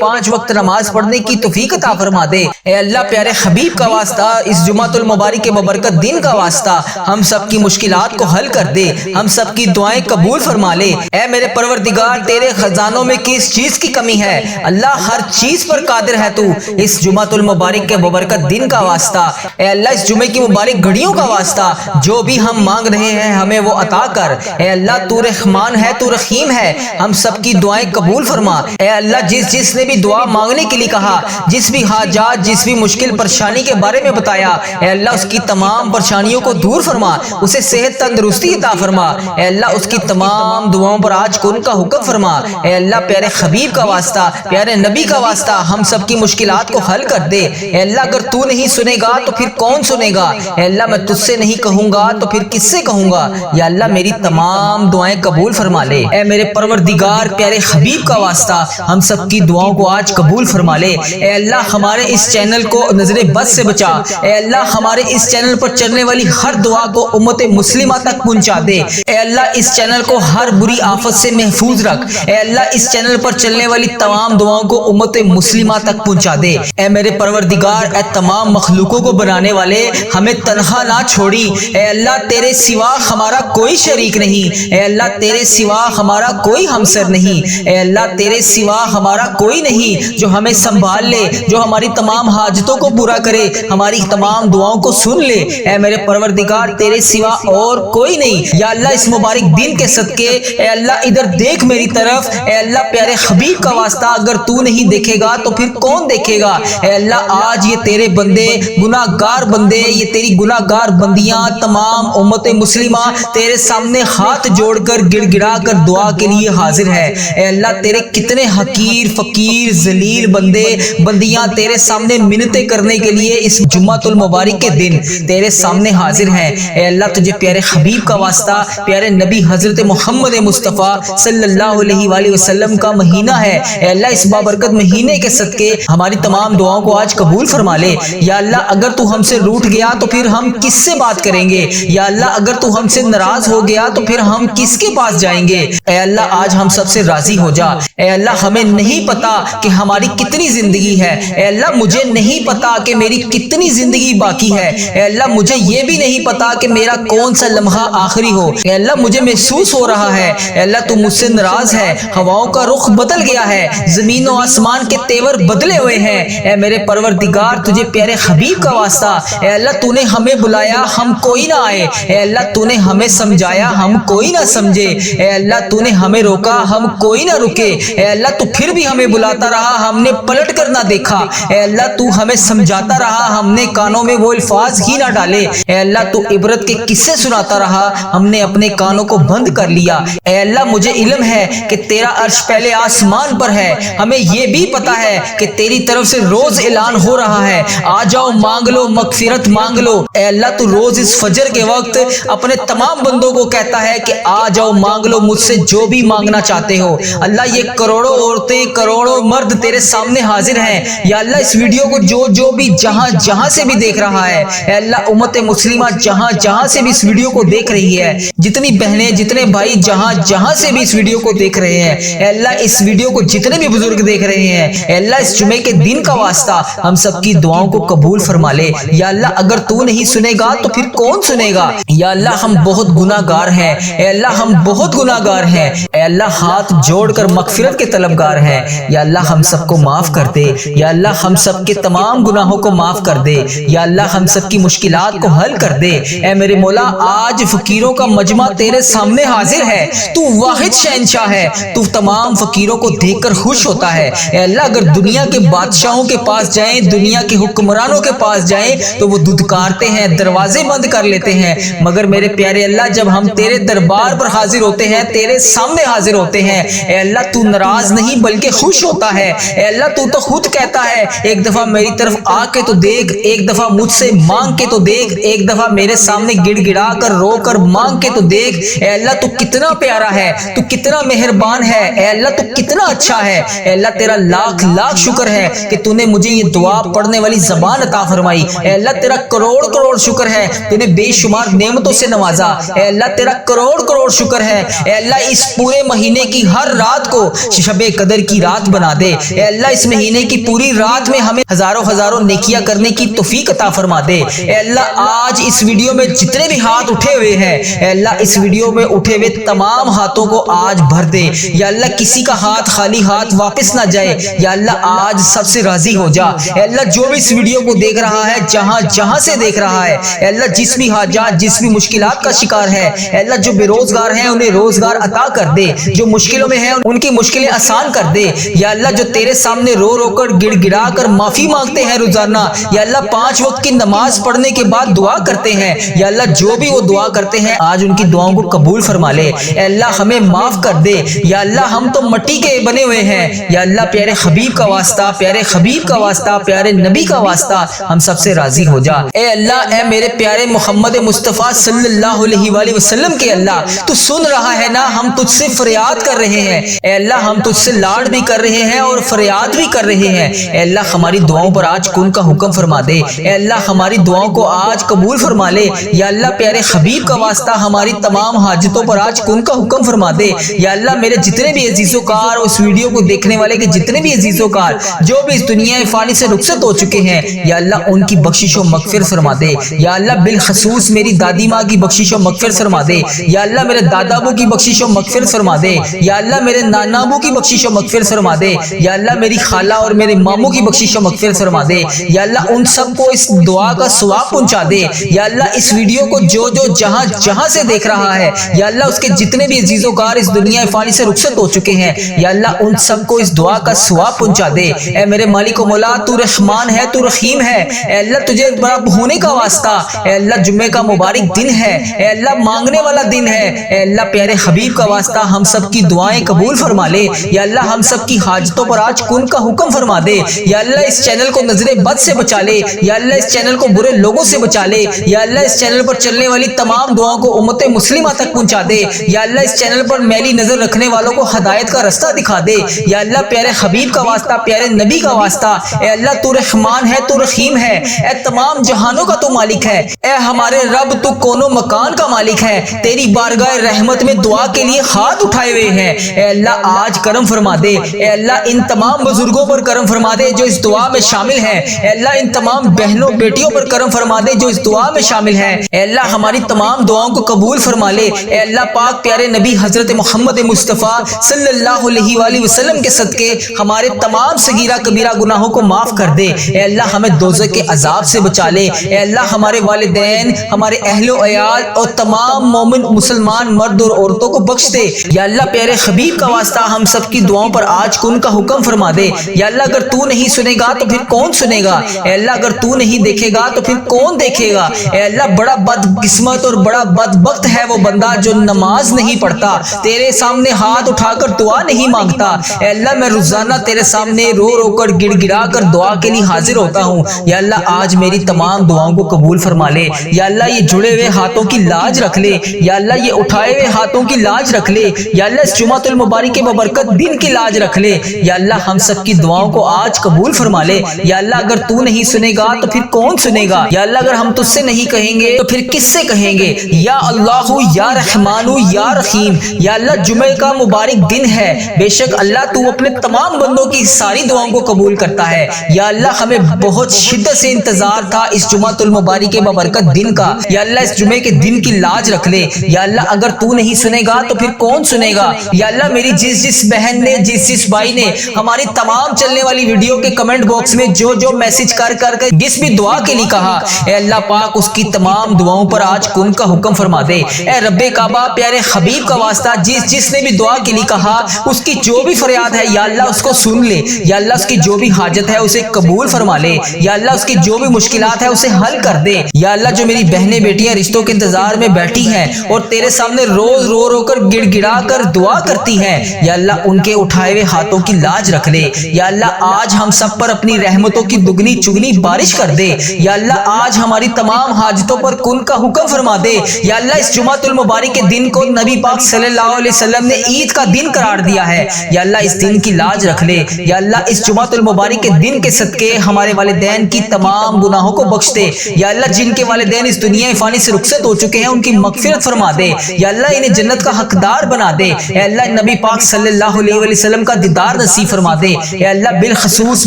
5 وقت نماز پڑھنے کی توفیق عطا فرما دے۔ اے اللہ پیارے حبیب کا واسطہ، اس جمعۃ المبارک کے مبارکت دن کا واسطہ ہم سب کی مشکلات کو حل کر دے، ہم سب کی دعائیں قبول فرما لے۔ اے میرے پروردگار تیرے خزانوں میں کس چیز کی کمی ہے؟ اللہ ہر چیز پر قادر ہے تو۔ اس جمعۃ المبارک کے مبارکت دن کا واسطہ، اے اللہ اس جمعے کی مبارک گھڑیوں کا واسطہ جو بھی ہم مانگ رہے ہیں ہمیں وہ عطا کر۔ اے اللہ تو رحمان ہے، تو رحیم ہے، ہم سب کی دعائیں قبول فرما۔ اے اللہ جس نے بھی دعا مانگنے کے لیے کہا، جس بھی حاجات، جس بھی مشکل پریشانی کے بارے میں بتایا، اے اللہ اس کی تمام پریشانیوں کو دور فرما، اسے صحت تندرستی عطا فرما۔ اے اللہ اس کی تمام دعاؤں پر آج کن کا حکم فرما۔ اے اللہ پیارے حبیب کا واسطہ، پیارے نبی کا واسطہ ہم سب کی مشکلات کو حل کر دے۔ اے اللہ اگر تو نہیں سنے گا تو پھر کون سنے گا؟ اے اللہ میں تجھ سے نہیں کہوں گا تو پھر کس سے کہوں گا؟ یا اللہ میری تمام دعائیں قبول فرما لے۔ اے میرے پروردگار پیارے حبیب کا واسطہ ہم سب کی دعاؤں کو آج قبول فرما لے۔ اے اللہ ہمارے اس چینل کو نظر بد سے بچا۔ اے اللہ ہمارے اس چینل پر چلنے والی ہر دعا کو امت مسلمہ تک پہنچا دے۔ اے اللہ اس چینل کو ہر بری آفت سے محفوظ رکھ۔ اے اللہ اس چینل پر چلنے والی تمام دعاؤں کو امت مسلمہ تک پہنچا دے۔ اے میرے پروردگار اے تمام مخلوقوں کو بنانے والے ہمیں تنہا نہ چھوڑی۔ اے اللہ تیرے سوا ہمارا کوئی شریک نہیں۔ اے اللہ تیرے سوا ہمارا کوئی ہمسر نہیں۔ اے اللہ تیرے سوا ہمارا کوئی نہیں جو ہمیں سنبھال لے، جو ہماری تمام حاجتوں کو پورا کرے، ہماری تمام دعاؤں کو سن لے۔ اے میرے پروردگار تیرے سوا اور کوئی نہیں۔ یا اللہ اس مبارک دن کے صدقے اے اللہ ادھر دیکھ میری طرف۔ اے اللہ پیارے حبیب کا واسطہ اگر تو نہیں دیکھے گا تو پھر کون دیکھے گا؟ اے اللہ آج یہ تیرے بندے گناہ گار بندے، یہ تیری گناہ گار بندیاں تمام امت مسلمہ تیرے سامنے ہاتھ جوڑ کر گڑ گڑا کر دعا کے لیے حاضر ہے۔ اے اللہ تیرے کتنے حقیر فقیر ذلیل بندے بندیاں تیرے سامنے منتیں کرنے کے لیے اس جمعۃ المبارک کے دن تیرے سامنے حاضر ہیں۔ اے اللہ تجھے پیارے حبیب کا واسطہ، پیارے نبی حضرت محمد مصطفیٰ صلی اللہ علیہ وآلہ وسلم کا مہینہ ہے۔ اے اللہ اس بابرکت مہینے کے صدقے ہماری تمام دعاؤں کو آج قبول فرما لے۔ یا اللہ اگر تو ہم سے روٹھ گیا تو پھر ہم کس سے بات کریں گے؟ یا اللہ اگر تو ہم سے ناراض ہو گیا تو پھر ہم کس کے پاس جائیں گے؟ اے اللہ آج ہم سب سے راضی ہو جا۔ اے اللہ ہمیں نہیں پتا کہ ہماری کتنی زندگی ہے۔ اے اللہ مجھے نہیں پتا کہ میری کتنی زندگی باقی ہے۔ اے اللہ مجھے یہ بھی نہیں پتا کہ میرا کون سا لمحہ آخری ہو۔ اے اللہ مجھے محسوس ہو رہا ہے اے اللہ تو مجھ سے ناراض ہے، ہواؤں کا رخ بدل گیا ہے، زمین و آسمان کے تیور بدلے ہوئے ہیں۔ اے میرے پروردگار تجھے پیارے حبیب کا واسطہ، اے اللہ تو نے ہمیں بلایا ہم کوئی نہ آئے، اے اللہ تو نے ہمیں سمجھایا ہم کوئی نہ سمجھے، اے اللہ تو نے ہمیں روکا ہم کوئی نہ رکے، اے اللہ تو پھر بھی ہمیں بلاتا رہا ہم نے پلٹ کر نہ دیکھا، اے اللہ تو ہمیں سمجھاتا رہا ہم نے کانوں میں وہ الفاظ ہی نہ ڈالے، اے اللہ تو عبرت کے قصے سناتا رہا ہم نے اپنے کانوں کو بند کر لیا۔ اے اللہ مجھے علم ہے کہ تیرا عرش پہلے آسمان پر ہے، ہمیں یہ بھی پتا ہے کہ تیری طرف سے روز اعلان ہو رہا ہے آ جاؤ مانگ لو مغفرت مانگ لو۔ اے اللہ تو روز اس فجر کے وقت اپنے تمام بندوں کو کہتا ہے کہ آ جاؤ مانگ لو مجھ سے جو بھی مانگنا چاہتے ہو۔ اللہ یہ کروڑوں عورتیں کروڑوں مرد تیرے سامنے حاضر ہیں، یا اللہ اس ویڈیو کو جو بھی جہاں سے بھی دیکھ رہا ہے، اے اللہ امت مسلمہ جہاں سے بھی اس ویڈیو کو دیکھ رہی ہے، جتنی بہنیں جتنے بھائی جہاں سے بھی اس ویڈیو کو دیکھ رہے ہیں، اے اللہ اس ویڈیو کو جتنے بھی بزرگ دیکھ رہے ہیں، اے اللہ اس جمعے کے دن کا واسطہ ہم سب کی دعاؤں کو قبول فرما لے۔ یا اللہ اگر تو نہیں سنے گا تو پھر کون سنے گا؟ یا اللہ ہم بہت گناہ گار ہیں، اے اللہ ہم بہت گناہ گار ہیں، اے اللہ ہاتھ جوڑ کر مغفرت کے طلبگار ہیں، یا اللہ ہم سب کو معاف کر دے، یا اللہ ہم سب کے تمام گناہوں کو معاف کر دے، یا اللہ ہم سب کی مشکلات کو حل کر دے۔ اے میرے مولا آج فقیروں کا مجمع تیرے سامنے حاضر ہے، تو واحد شہنشاہ ہے، تو تمام فقیروں کو دیکھ کر خوش ہوتا ہے۔ اے اللہ اگر دنیا کے بادشاہوں کے پاس جائیں، دنیا کے حکمرانوں کے پاس جائیں تو وہ دھتکارتے ہیں، دروازے بند کر لیتے ہیں، مگر میرے پیارے اللہ جب ہم تیرے دربار پر حاضر ہوتے ہیں، تیرے سامنے حاضر ہوتے ہیں، اے اللہ تو ناراض نہیں بلکہ خوش ہوتا ہے۔ اے اللہ تو خود کہتا ہے ایک دفعہ میری طرف آ کے تو دیکھ، ایک دفعہ مجھ سے مانگ کے تو دیکھ، ایک دفعہ میرے سامنے گڑ گڑا کر رو کر مانگ کے تو دیکھ۔ اے اللہ تو کتنا پیارا ہے، تو کتنا مہربان ہے، اے اللہ تو کتنا اچھا ہے۔ اے اللہ تیرا لاکھ شکر ہے کہ تو نے مجھے یہ دعا پڑھنے والی زبان عطا فرمائی۔ اے اللہ تیرا کروڑ شکر ہے تو نے بے شمار نعمتوں سے نوازا۔ اے اللہ تیرا کروڑ کروڑ شکر ہے اے اللہ اس پورے مہینے کی ہر رات کو شب قدر کی رات بنا دے اے اللہ اس مہینے کی پوری رات میں ہمیں ہزاروں ہزاروں نیکیاں کرنے کی توفیق عطا فرما دے اے اللہ آج اس ویڈیو میں جتنے بھی ہاتھ اٹھے ہوئے ہیں اے اللہ اس ویڈیو میں اٹھے ہوئے تمام ہاتھوں کو آج بھر دے یا اللہ کسی کا ہاتھ خالی ہاتھ واپس نہ جائے یا اللہ آج سب سے راضی ہو جا اے اللہ جو بھی اس ویڈیو کو دیکھ رہا ہے جہاں جہاں سے دیکھ رہا ہے اے اللہ جس بھی حاجات جس بھی مشکلات کا شکار ہے اے اللہ جو بے روزگار ہیں انہیں روزگار عطا کر دے جو مشکلوں میں ہیں ان کی مشکلیں آسان کر دے یا اللہ جو تیرے سامنے رو رو کر گڑ گڑا کر معافی مانگتے ہیں روزانہ یا اللہ 5 وقت کی نماز پڑھنے کے بعد دعا کرتے ہیں یا اللہ جو بھی وہ دعا کرتے ہیں آج ان کی دعاؤں کو قبول فرما لے اے اللہ ہمیں معاف کر دے یا اللہ ہم تو مٹی کے بنے ہوئے ہیں یا اللہ پیارے حبیب کا واسطہ پیارے حبیب کا واسطہ پیارے نبی کا واسطہ ہم سب سے راضی ہو جا اے اللہ اے میرے پیارے محمد مصطفیٰ صلی اللہ علیہ وآلہ وسلم کے اللہ تو سن رہا ہے نا ہم تجھ سے فریاد کر رہے ہیں اے اللہ ہم تجھ سے لاڑ بھی کر رہے ہیں اور فریاد بھی کر رہے ہیں اے اللہ ہماری دعاؤں پر آج کن کا حکم فرما دے اے اللہ ہماری دعاؤں کو آج قبول فرما لے یا اللہ پیارے حبیب کا واسطہ ہماری تمام حاجتوں پر آج کن کا حکم فرما دے یا اللہ میرے جتنے بھی عزیز و کار اس ویڈیو کو دیکھنے والے کے جتنے بھی عزیز و کار جو بھی اس دنیا فانی سے رخصت ہو چکے ہیں یا اللہ ان کی بخشش و مغفرت فرما دے یا اللہ بالخصوص میری دادی ماں کی بخشش و مغفرت فرما دے یا اللہ میرے دادا ابو کی بخشش و مغفرت فرما دے یا اللہ میرے نانا ابو کی بخشش و مغفرت فرما دے یا اللہ میری خالہ اور میرے ماموں کی بخشش و مغفرت فرما دے یا اللہ ان سب کو اس دعا کا ثواب پہنچا دے یا اللہ اس ویڈیو کو جو جہاں جہاں سے دیکھ رہا ہے یا اللہ اس کے جتنے بھی عزیز و کار اس دنیا فانی سے رخصت ہو چکے ہیں یا اللہ ان سب کو اس دعا کا ثواب پہنچا دے اے میرے مالک و مولا تو رحمان ہے تو رحیم ہے اے اللہ تجھے بڑا ہونے کا واسطہ اے اللہ جمعے کا مبارک دن ہے اے اللہ مانگنے والا دن ہے اے اللہ پیارے حبیب کا واسطہ ہم سب کی دعائیں قبول فرما لے یا اللہ ہم سب کی حاجتوں پر آج کن کا حکم فرما دے یا اللہ اس چینل کو نظر بد سے بچا لے یا اللہ اس چینل کو برے لوگوں سے بچا لے یا اللہ اس چینل پر چلنے والی تمام دعاؤں کو امت مسلمہ تک پہنچا دے یا اللہ اس چینل پر میلی نظر رکھنے والوں کو ہدایت کا رستہ دکھا دے یا اللہ پیارے حبیب کا واسطہ پیارے نبی کا واسطہ اے اللہ تو رحمان ہے تو رحیم ہے اے تمام جہانوں کا تو مالک ہے اے ہمارے رب تو کونوں مکان کا مالک ہے تیری بارگاہ رحمت میں دعا کے لیے ہاتھ اٹھائے ہوئے ہیں اے اللہ آج کرم فرما دے اے اللہ ان تمام بزرگوں پر کرم فرما دے جو اس دعا میں شامل ہیں اے اللہ ان تمام بہنوں بیٹیوں پر کرم فرما دے جو اس دعا میں شامل ہیں اے اللہ ہماری تمام دعاؤں کو قبول فرما لے اے اللہ پاک پیارے نبی حضرت محمد مصطفیٰ صلی اللہ علیہ وآلہ وسلم کے صدقے ہمارے تمام صغیرہ کبیرہ گناہوں کو معاف کر دے اے اللہ ہمیں دوزخ کے عذاب سے بچا لے اے اللہ ہمارے والدین ہمارے اہل و عیال اور تمام مومن مسلمان مرد اور عورتوں کو بخش دے یا اللہ پیارے حبیب کا واسطہ ہم سب کی دعاؤں پر آج کن کا حکم فرما دے یا اللہ اگر تو نہیں سنے گا تو پھر کون سنے گا اے اللہ اگر تو نہیں دیکھے گا تو پھر کون دیکھے گا اے اللہ بڑا بد قسمت اور بڑا بدبخت ہے وہ بندہ جو نماز نہیں پڑھتا تیرے سامنے ہاتھ اٹھا کر دعا نہیں مانگتا اے اللہ میں روزانہ تیرے سامنے رو رو کر گڑ گڑا کر دعا کے لیے حاضر ہوتا ہوں یا اللہ آج میری تمام دعاؤں کو قبول فرما لے یا اللہ یہ جڑے ہوئے ہاتھوں کی لاج رکھ لے یا اللہ یہ اٹھائے ہوئے ہاتھوں کی لاج رکھ لے یا اللہ اس جمعۃ المبارک کے ببرکت دن کی لاج رکھ لے یا اللہ ہم سب کی دعاؤں کو آج قبول فرما لے یا اللہ اگر تو نہیں سنے گا تو پھر کون سنے گا یا اللہ اگر ہم تجھ سے نہیں کہیں گے تو پھر کس سے کہیں گے یا اللہ یا رحمان یا رحیم یا اللہ جمعے کا مبارک دن ہے بے شک اللہ تو اپنے تمام بندوں کی ساری دعاؤں کو قبول کرتا ہے یا اللہ ہمیں بہت شدت سے انتظار تھا اس جمعۃ المبارک کے ببرکت دن کا یا اللہ اس جمعے کے دن کی لاج رکھ لے یا اللہ اگر تو نہیں سنے گا تو پھر کون سنے گا یا اللہ میری جس بہن نے جس بھائی نے ہماری تمام چلنے والی ویڈیو کے کمنٹ باکس میں جو میسج کر جس بھی دعا کے لیے کہا اے اللہ پاک اس کی تمام دعاؤں پر آج کن کا حکم فرما دے اے رب کعبہ پیارے حبیب کا واسطہ جس نے بھی دعا کے لیے کہا اس کی جو بھی فریاد ہے یا اللہ اس کو سن لے یا اللہ اس کی جو بھی حاجت ہے اسے قبول فرما لے یا اللہ اس کی جو بھی مشکلات ہے اسے حل کر دے یا اللہ جو میری بہنیں بیٹیاں رشتوں کے انتظار میں بیٹھی ہیں اور تیرے سامنے روز رو رو کر گڑ گڑا کر دعا کرتی ہیں یا اللہ ان کے اٹھائے ہوئے ہاتھوں کی لاج رکھ لے یا اللہ آج ہم سب پر اپنی رحمتوں کی دگنی چگنی بارش کر دے یا اللہ آج ہماری تمام حاجتوں پر کن کا حکم فرما دے یا اللہ اس جمعۃ المبارک کے دن کو نبی پاک صلی اللہ علیہ وسلم نے عید کا دن قرار دیا ہے یا اللہ اس دن کی لاج رکھ لے یا اللہ اس جمعۃ المبارک کے دن کے صدقے ہمارے والدین کی تمام گناہوں کو بخش دے یا اللہ جن کے والدین اس دنیا فانی سے رخصت ہو چکے ہیں ان کی مغفرت فرما دے یا اللہ انہیں جنت کا حقدار بنا دے، اے اللہ نبی پاک صلی اللہ علیہ وسلم کا دیدار نصیب فرما دے، اے اللہ بالخصوص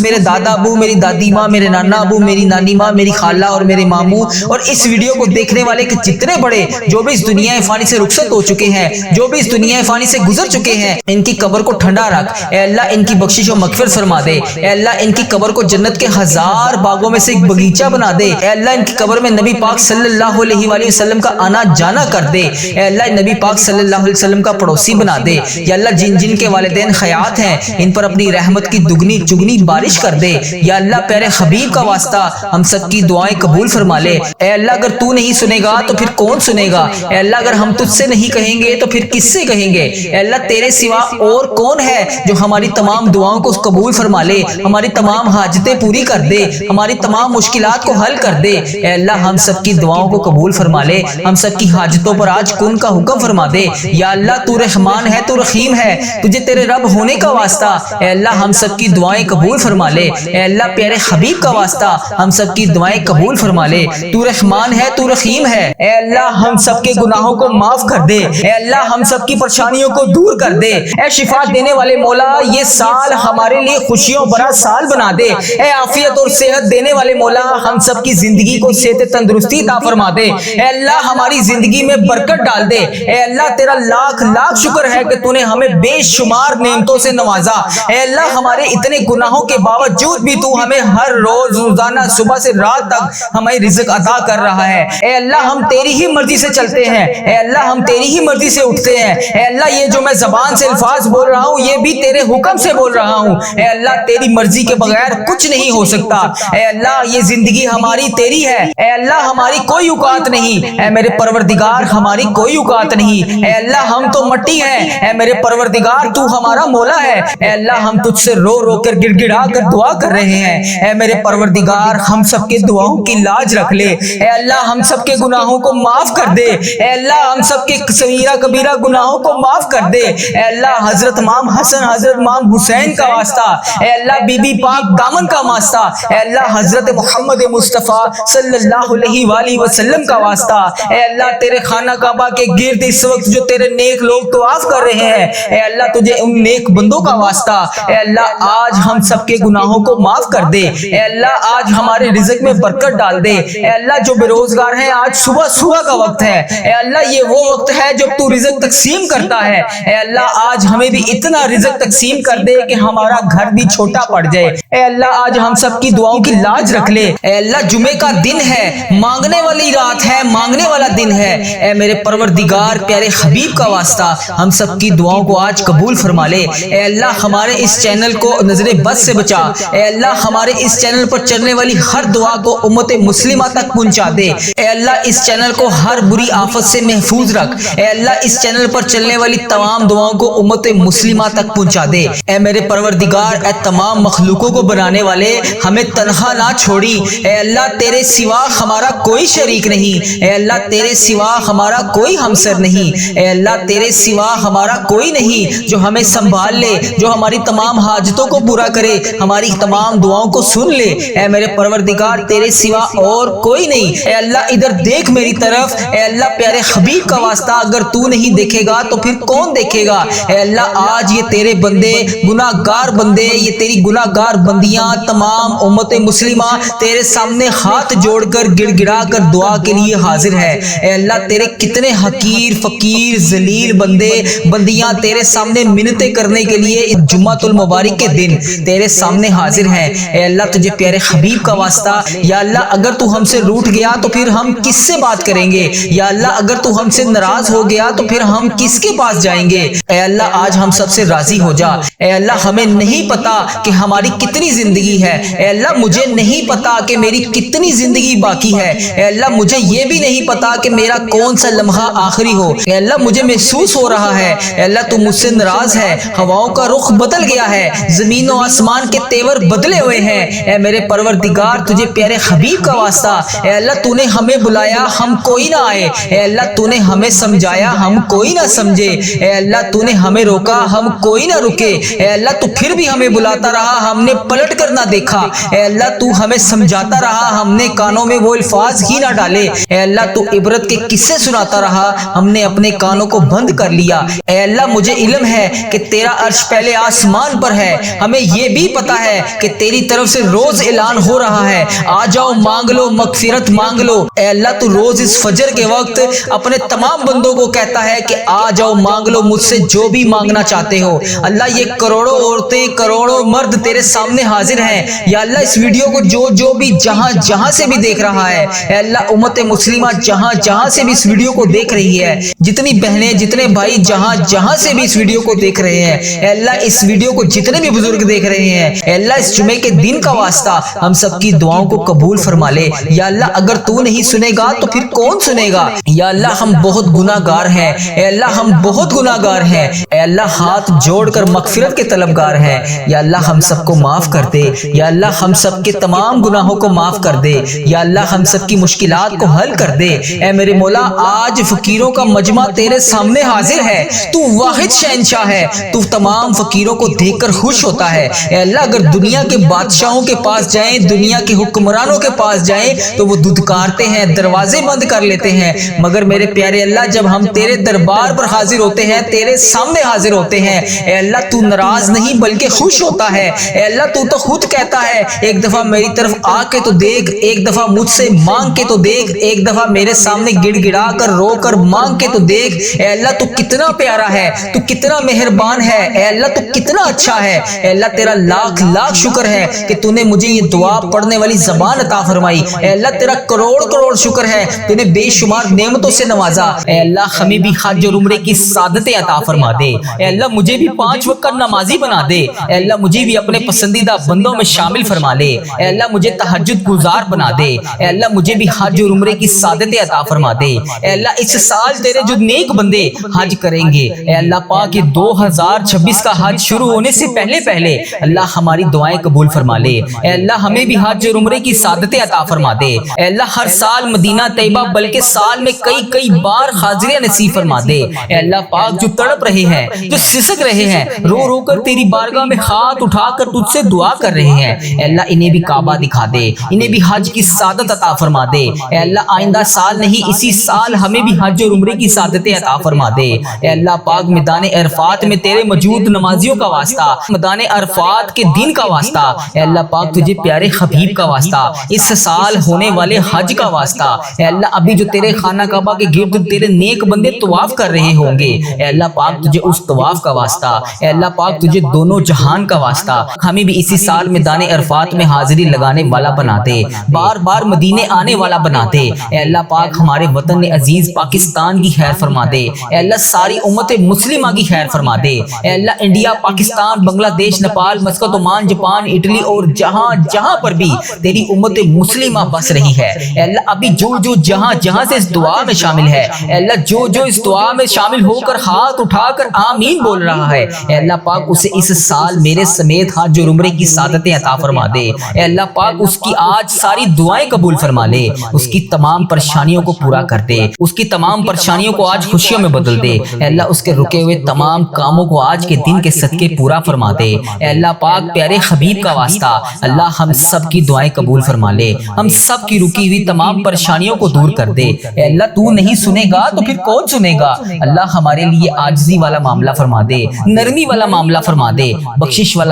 میرے دادا ابو، میری دادی ماں، میرے نانا ابو، میری نانی ماں، میری خالہ اور میرے ماموں اور اس ویڈیو کو دیکھنے والے کے جتنے بڑے جو بھی اس دنیا فانی سے رخصت ہو چکے ہیں، جو بھی اس دنیا فانی سے گزر چکے ہیں، ان کی قبر کو ٹھنڈا رکھ، اے اللہ ان کی بخشش و مغفرت فرما دے، اے اللہ ان کی قبر کو جنت کے 1000 باغوں میں سے ایک بغیچہ بنا دے، اے اللہ ان کی قبر میں نبی پاک صلی اللہ علیہ وآلہ وسلم کا آنا جانا کر دے، اے اللہ نبی پاک صلی اللہ علیہ وسلم کا پڑوسی بنا دے، یا اللہ جن جن کے والدین حیات ہیں ان پر اپنی رحمت کی دگنی چگنی بارش کر دے، یا اللہ پیارے حبیب کا واسطہ ہم سب کی دعائیں قبول فرما لے، اے اللہ اگر تو نہیں سنے گا تو پھر کون سنے گا، اے اللہ اگر ہم تجھ سے نہیں کہیں گے تو پھر کس سے کہیں گے، اے اللہ تیرے سوا اور کون ہے جو ہماری تمام دعاؤں کو قبول فرما لے، ہماری تمام حاجتیں پوری کر دے، ہماری تمام مشکلات کو حل کر دے، اے اللہ ہم سب کی دعاؤں کو قبول فرما لے، ہم سب کی حاجتوں پر آج کن کا حکم فرما دے، یا اللہ تو رحمان ہے، تو رحیم ہے، تجھے تیرے رب ہونے کا واسطہ اے اللہ ہم سب کی دعائیں قبول فرما لے، اے اللہ پیارے حبیب کا واسطہ ہم سب کی دعائیں قبول فرما لے، تو رحمان ہے، تو رحیم ہے، اے اللہ ہم سب کے گناہوں کو معاف کر دے، اے اللہ ہم سب کی پریشانیوں کو دور کر دے، اے شفا دینے والے مولا یہ سال ہمارے لیے خوشیوں بھرا سال بنا دے، اے عافیت اور صحت دینے والے مولا ہم سب کی زندگی کو صحت تندرستی عطا فرما دے، اے اللہ ہماری زندگی میں برکت ڈال دے، اے اللہ تیرا لاکھ لاکھ شکر ہے کہ تو نے ہمیں بے شمار نعمتوں سے نوازا، اے اللہ ہمارے اتنے گناہوں کے باوجود بھی تو ہمیں ہر روز روزانہ صبح سے رات تک ہمیں رزق عطا کر رہا ہے، اے اللہ ہم تیری ہی مرضی سے چلتے ہیں، اے اللہ ہم تیری ہی مرضی سے اٹھتے ہیں، اے اللہ یہ جو میں زبان سے الفاظ بول رہا ہوں یہ بھی تیرے حکم سے بول رہا ہوں، اے اللہ تیری مرضی کے بغیر کچھ نہیں ہو سکتا، اے اللہ یہ زندگی ہماری تیری ہے، اے اللہ ہماری کوئی اوقات نہیں، اے میرے پروردگار ہماری کوئی اوقات نہیں، اے اللہ ہم تو مٹی ہیں، اے میرے پروردگار تو ہمارا مولا ہے، اے اللہ ہم تجھ سے رو رو کر گڑ گڑا کر دعا کر رہے ہیں، اے میرے پروردگار ہم سب کے دعاؤں کی لاج رکھ لے، اے اللہ ہم سب کے گناہوں کو معاف کر دے، اے اللہ ہم سب کے صغیرہ کبیرہ گناہوں کو معاف کر دے، اے اللہ حضرت امام حسن حضرت امام حسین کا واسطہ، اے اللہ بی بی پاک دامن کا واسطہ، اے اللہ حضرت محمد مصطفیٰ صلی اللہ علیہ وآلہ وسلم کا واسطہ، اے اللہ تیرے خانہ کعبہ کے گرد اس وقت جو تیرے نیک لوگ طواف کر رہے ہیں، اے اللہ تجھے ان نیک بندوں کا واسطہ، اے اللہ آج ہم سب کے گناہوں کو معاف کر دے، اے اللہ آج ہمارے رزق میں برکت ڈال دے، اے اللہ جو بے روزگار ہیں آج صبح صبح کا وقت ہے، اے اللہ یہ وہ وقت ہے جب تو رزق تقسیم کرتا ہے، اے اللہ آج ہمیں بھی اتنا رزق تقسیم کر دے کہ ہمارا گھر بھی چھوٹا پڑ جائے، اے اللہ آج ہم سب کی دعاؤں کی لاج رکھ لے، اے اللہ جمعے کا دن ہے، مانگنے والی رات ہے، مانگنے والا دن ہے، اے میرے پروردگار پیارے حبیب کا واسطہ ہم سب کی دعاؤں کو آج قبول فرما لے، اے اللہ ہمارے اس چینل کو نظر بد سے بچا، اے اللہ ہمارے اس چینل پر چلنے والی ہر دعا کو امت مسلمہ تک پہنچا دے، اے اللہ اس چینل کو ہر بری آفت سے محفوظ رکھ، اے اللہ اس چینل پر چلنے والی تمام دعاؤں کو امت مسلمہ تک پہنچا دے، اے میرے پروردگار اے تمام مخلوقوں کو بنانے والے ہمیں تنہا نہ چھوڑی، اے اللہ تیرے سوا ہمارا کوئی شریک نہیں، اے اللہ تیرے سوا ہمارا کوئی ہمسر نہیں، اے اللہ تیرے سوا ہمارا کوئی نہیں جو ہمیں سنبھال لے، جو ہماری تمام حاجتوں کو پورا کرے، ہماری تمام دعاؤں کو سن لے، اے میرے پروردگار تیرے سوا اور کوئی نہیں، اے اللہ ادھر دیکھ میری طرف، اے اللہ پیارے حبیب کا واسطہ اگر تو نہیں دیکھے گا تو پھر کون دیکھے گا، اے اللہ آج یہ تیرے بندے گناہگار بندے، یہ تیری گناہگار بندیاں تمام امت مسلمہ تیرے سامنے ہاتھ جوڑ کر گڑ گڑا کر دعا کے لیے حاضر ہے، اے اللہ تیرے کتنے حقیر فقیر ذلیل بندے بندیاں تیرے سامنے منتیں کرنے کے لیے اس جمعۃ المبارک کے دن تیرے سامنے حاضر ہیں، اے اللہ تجھے پیارے حبیب کا واسطہ، یا اللہ اگر تو ہم سے روٹھ گیا تو پھر ہم کس سے بات کریں گے، یا اللہ اگر تو ہم سے ناراض ہو گیا تو پھر ہم کس کے پاس جائیں گے، اے اللہ آج ہم سب سے راضی ہو جا، اے اللہ ہمیں نہیں پتا کہ ہماری کتنی زندگی ہے، اے اللہ مجھے نہیں پتا کہ میری کتنی زندگی باقی ہے، اے اللہ مجھے یہ بھی نہیں پتا کہ میرا کون سا لمحہ آخری ہو، اے اللہ مجھے محسوس ہو رہا ہے اے اللہ تو مجھ سے ناراض ہے، ہواؤں کا رخ بدل گیا ہے، زمین و آسمان کے تیور بدلے ہوئے ہیں، اے میرے پروردگار تجھے پیارے حبیب کا واسطہ، اے اللہ تو نے ہمیں بلایا ہم کوئی نہ آئے، اے اللہ تو نے ہمیں سمجھایا ہم کوئی نہ سمجھے، اے اللہ تو نے ہمیں روکا ہم کوئی نہ رکے، اے اللہ تو پھر بھی ہمیں بلاتا رہا ہم نے پلٹ کر نہ دیکھا، اے اللہ تو ہمیں سمجھاتا رہا ہم نے کانوں میں وہ الفاظ ہی نہ ڈالے، اے اللہ تو عبرت کے قصے سناتا رہا ہم نے اپنے کانوں کو بند کر لیا۔ اے اللہ مجھے علم ہے کہ تیرا عرش پہلے آسمان پر ہے، ہمیں یہ بھی پتا ہے کہ تیری طرف سے روز اعلان ہو رہا ہے، آ جاؤ مانگ لو، مغفرت مانگ لو۔ اے اللہ تو روز اس فجر کے وقت اپنے تمام بندوں کو کہتا ہے کہ آ جاؤ مانگ لو مجھ سے جو بھی مانگنا چاہتے ہو۔ اللہ یہ کروڑوں عورتیں کروڑوں مرد تیرے سامنے حاضر ہیں، یا اللہ اس ویڈیو کو جو بھی جہاں سے بھی دیکھ رہا ہے، اے اللہ امت مسلمہ جہاں سے بھی اس ویڈیو کو دیکھ رہی ہے، جتنی بہنیں جتنے بھائی جہاں سے بھی اس ویڈیو کو دیکھ رہے ہیں، اے اللہ اس ویڈیو کو جتنے بھی بزرگ دیکھ رہے ہیں، اے اللہ اس جمعے کے دن کا واسطہ ہم سب کی دعاؤں کو قبول فرما لے۔ یا اللہ اگر تو نہیں سنے گا تو پھر کون سنے گا؟ یا اللہ ہم بہت گناہگار ہیں، اے اللہ ہم بہت گناہگار ہیں، اے اللہ ہاتھ جوڑ کر مغفرت کے طلبگار ہیں۔ یا اللہ ہم سب کو معاف کر دے، یا اللہ ہم سب کے تمام گناہوں کو معاف کر دے، یا اللہ ہم سب کی مشکلات کو حل کر دے۔ اے میرے مولا آج فقیروں کا مجمع تیرے سامنے حاضر ہے، تو واحد شہنشاہ ہے، تو تمام فقیروں کو دیکھ کر خوش ہوتا ہے۔ اے اللہ اگر دنیا کے بادشاہوں کے پاس جائیں، دنیا کے حکمرانوں کے پاس جائیں تو وہ دھتکارتے ہیں، دروازے بند کر لیتے ہیں، مگر میرے پیارے اللہ جب ہم تیرے دربار پر حاضر ہوتے ہیں، تیرے سامنے حاضر ہوتے ہیں، اے اللہ تو ناراض نہیں بلکہ خوش ہوتا ہے۔ اے اللہ تو خود کہتا ہے ایک دفعہ میری طرف آ کے تو دیکھ، ایک دفعہ مجھ سے مانگ کے تو دیکھ، ایک دفعہ میرے سامنے گڑ گڑا کر رو کر مانگ کے تو دیکھ۔ اے اللہ تو کتنا پیارا ہے، تو کتنا مہربان ہے، اے اللہ تو کتنا اچھا ہے۔ اے اللہ تیرا لاکھ لاکھ شکر ہے کہ تو نے مجھے یہ دعا پڑھنے والی زبان عطا فرمائی۔ اے اللہ تیرا کروڑ کروڑ شکر ہے، تو نے بے شمار نعمتوں سے نوازا۔ اے اللہ ہمیں بھی حج اور عمرے کی سعادتیں عطا فرما دے۔ اے اللہ مجھے بھی 5 وقت کا نمازی بنا دے۔ اے اللہ مجھے بھی اپنے پسندیدہ بندوں میں شامل فرما لے۔ اے اللہ مجھے تہجد گزار بنا دے۔ اے اللہ مجھے بھی حج اور عمرے کی سعادتیں عطا فرما دے۔ اے اللہ اس سال تیرے جو نیک بندے حج کریں گے، اے اللہ پاک یہ 2026 کا حج شروع ہونے سے پہلے اللہ ہماری دعائیں قبول فرما لے۔ اے اللہ ہمیں بھی حج اور عمرے کی سعادتیں عطا فرما دے۔ اے اللہ ہر سال مدینہ طیبہ بلکہ سال میں کئی بار حاضریاں نصیب فرما دے۔ اے اللہ پاک جو تڑپ رہے ہیں، جو سسک رہے ہیں، رو کر تیری بارگاہ میں ہاتھ اٹھا کر تجھ سے دعا کر رہے ہیں، اے اللہ انہیں بھی کعبہ دکھا دے، انہیں بھی حج کی سعادت عطا فرما دے۔ اے اللہ آئندہ سال نہیں اسی سال ہمیں بھی حج اور عمرے کی سعادتیں عطا فرما دے۔ اے اللہ پاک میدان عرفات میں تیرے موجود نمازیوں کا واسطہ، میدان عرفات کے دن کا واسطہ، اے اللہ پاک تجھے پیارے حبیب کا واسطہ، اس سال ہونے والے حج کا واسطہ، اے اللہ ابھی جو تیرے خانہ کعبہ کے گرد تیرے نیک بندے طواف کر رہے ہوں گے، اے اللہ پاک تجھے اس طواف کا واسطہ، اے اللہ پاک تجھے دونوں جہان کا واسطہ ہمیں بھی اسی سال میدان عرفات میں حاضری لگانے والا بنا دے، بار مدینے آنے والا بنا دے۔ اے اللہ پاک ہمارے وطن عزیز پاکستان کی خیر فرما دے، اے اللہ ساری امت مسلمہ کی خیر فرما دے۔ اے اللہ انڈیا، پاکستان، بنگلہ دیش، Nepal, Muscat, Oman, Japan, Italy اور جہاں پر بھی تیری امت مسلمہ بس رہی ہے، اے اللہ ابھی جو جہاں سے اس دعا میں شامل ہے، اے اللہ جو اس دعا میں شامل ہو کر ہاتھ اٹھا کر آمین بول رہا ہے، اے اللہ پاک اسے اس سال میرے سمیت حج اور عمرے کی سعادتیں عطا فرما دے۔ اے اللہ پاک اس کی آج ساری دعائیں قبول فرما لے، اس کی تمام پریشانیوں کو پورا کر دے، اس کی تمام پریشانیوں کو آج خوشیوں میں بدل دے۔ اے اللہ اس کے رکے ہوئے تمام کاموں کو آج کے دن کے صدقے پورا فرما دے۔ اے اللہ پاک پیارے حبیب کا واسطہ اللہ ہم سب کی دعائیں قبول فرما لے، ہم سب کی رکی ہوئی تمام پریشانیوں کو دور کر دے۔ اے اللہ تو نہیں سنے گا تو پھر کون سنے گا؟ اللہ ہمارے لیے عاجزی والا معاملہ فرما دے، نرمی والا معاملہ فرما دے، بخشش والا